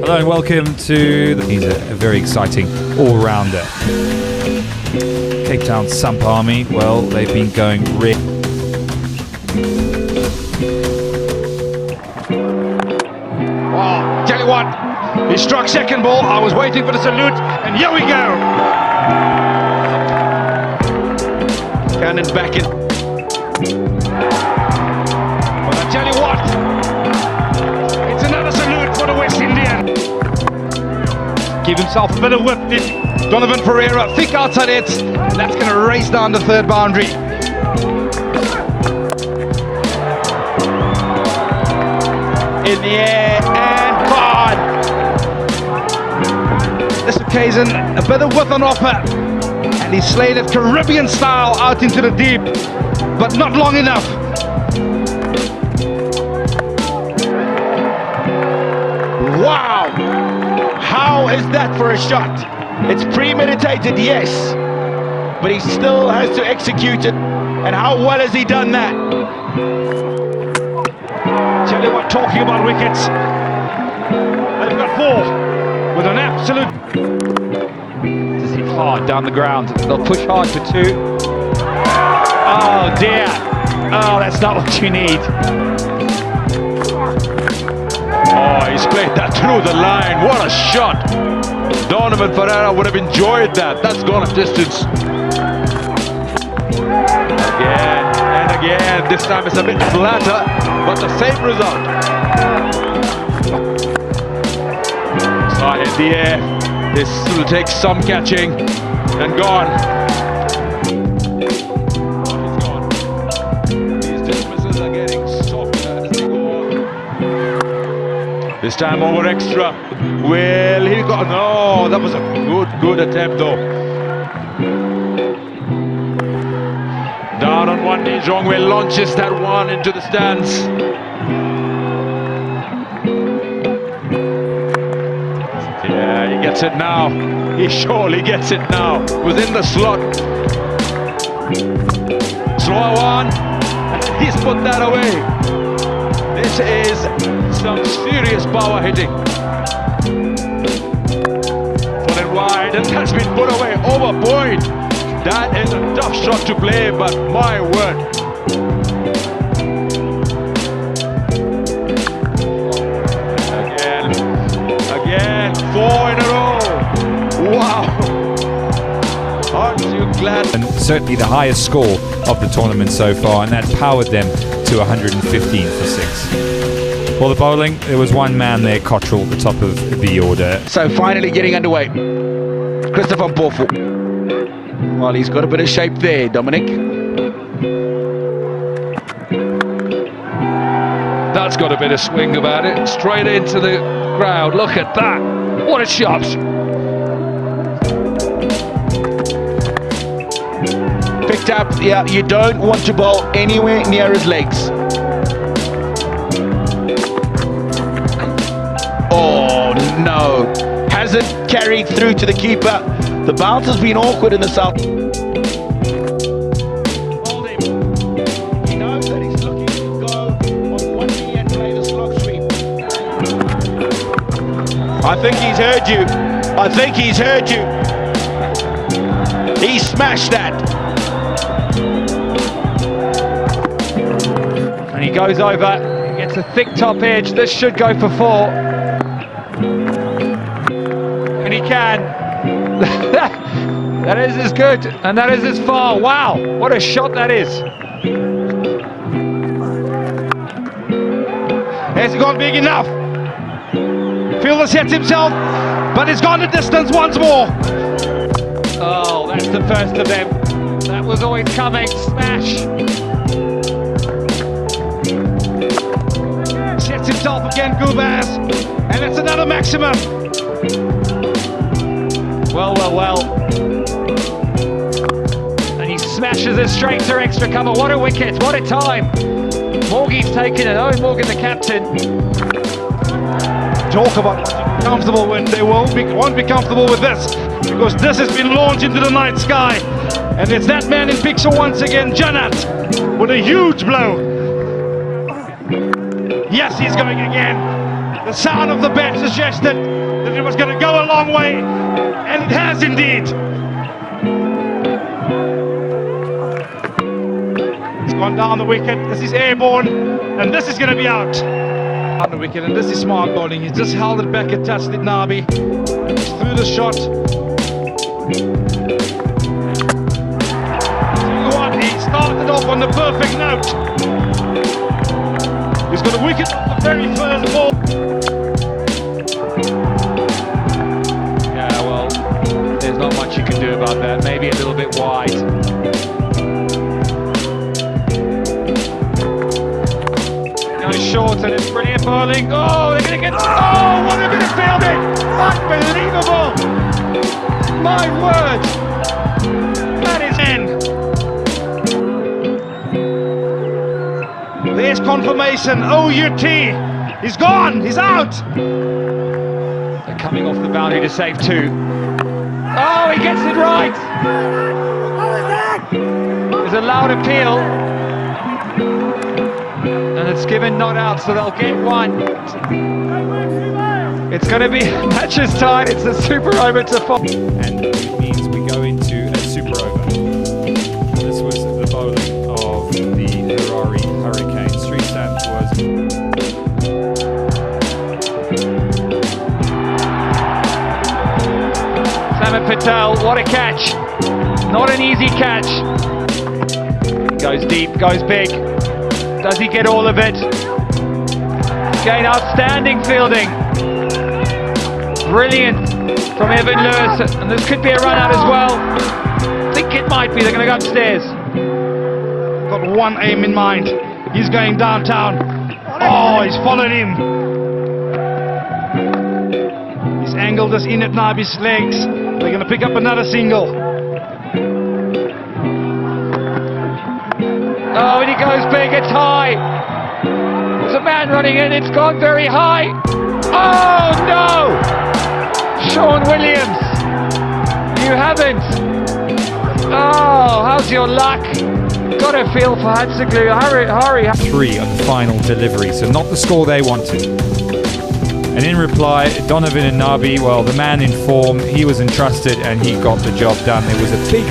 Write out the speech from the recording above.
Hello and welcome to he's a very exciting all-rounder. Cape Town Samp Army, well, they've been going Oh, tell you what, he struck second ball, I was waiting for the salute, and here we go! Cannon's back in. But I tell you what, it's another salute for the West Indian. Give himself a bit of whip, Donovan Pereira, thick outside it, and that's going to race down the third boundary. In the air and gone. This occasion, a bit of width on offer, and he slayed it Caribbean style out into the deep, but not long enough. Wow! How is that for a shot? It's premeditated, yes, but he still has to execute it. And how well has he done that? Tell you what, talking about wickets, they've got four with an absolute. Just hit hard down the ground. They'll push hard for two. Oh dear! Oh, that's not what you need. Oh, he's played that through the line. What a shot! Donovan Pereira would have enjoyed that. That's gone a distance. Again and again. This time it's a bit flatter, but the same result. High in the air. This will take some catching and gone. He's gone. These dismisses are getting softer as they go on. This time over extra. Well, he got no. That was a good attempt though. Down on one knee, Jongwei launches that one into the stands. Yeah, he gets it now. He surely gets it now. Within the slot. Slower one. He's put that away. This is some serious power hitting. Put it wide, and that's been put away over point. That is a tough shot to play, but my word. Again, four in a row. Wow. Aren't you glad? and certainly the highest score of the tournament so far, and that powered them to 115 for 6. For the bowling, there was one man there, Cottrell, at the top of the order. So finally getting underway. Christopher Mpofu. Well, he's got a bit of shape there, Dominic. That's got a bit of swing about it. Straight into the crowd. Look at that. What a shot. Picked up. Yeah, you don't want to bowl anywhere near his legs. Oh, no. Hasn't carried through to the keeper. The bounce has been awkward in the south. Hold him. He knows that he's looking to go on one knee and play the slog sweep. I think he's heard you. I think he's heard you. He smashed that. And he goes over. He gets a thick top edge. This should go for 4. And he can. That is as good, and that is as far. Wow, what a shot that is. Has he gone big enough? Fielder sets himself, but he's gone the distance once more. Oh, that's the first of them. That was always coming. Smash. Sets himself again, Gubaz, and it's another maximum. Well. And he smashes it straight to extra cover. What a wicket, what a time. Morgie's taken it. Oh, Morgan, the captain. Talk about comfortable when they won't be comfortable with this, because this has been launched into the night sky. And it's that man in picture once again, Janat, with a huge blow. Yes, he's going again. The sound of the bat suggested that it was going to go a long way, and it has indeed. It's gone down the wicket. This is airborne, and this is going to be out. On the wicket, and this is smart bowling. He's just held it back a touch, did Nabi. He's through the shot. He started off on the perfect note. He's got a wicket off the very first ball. Yeah, well, there's not much you can do about that. Maybe a little bit wide. Goes short, and it's brilliant bowling. Oh, they're going to get... Oh, what a bit of fielding! Unbelievable! My word! That is in. There's confirmation. OUT. He's gone. He's out. They're coming off the boundary to save 2. Oh, he gets it right. There's a loud appeal. And it's given not out, so they'll get 1. It's going to be matches tied. It's a super over to 4. And it means we go into a super over. This was the bowling of the Harare Hurricanes. Sri Samp was... Samp Patel, what a catch. Not an easy catch. Goes deep, goes big. Does he get all of it? Again, outstanding fielding. Brilliant from Evan Lewis. And this could be a run out as well. I think it might be. They're going to go upstairs. Got one aim in mind. He's going downtown. Oh, he's followed him. He's angled us in at Nabi's legs. They're going to pick up another single. Oh, and he goes big, it's high. There's a man running in, it's gone very high. Oh, no! Sean Williams, you haven't. Oh, how's your luck? Got a feel for Hatsuglu. Hurry. 3 on the final delivery, so not the score they wanted. And in reply, Donovan and Nabi, well, the man in form, he was entrusted and he got the job done. It was a big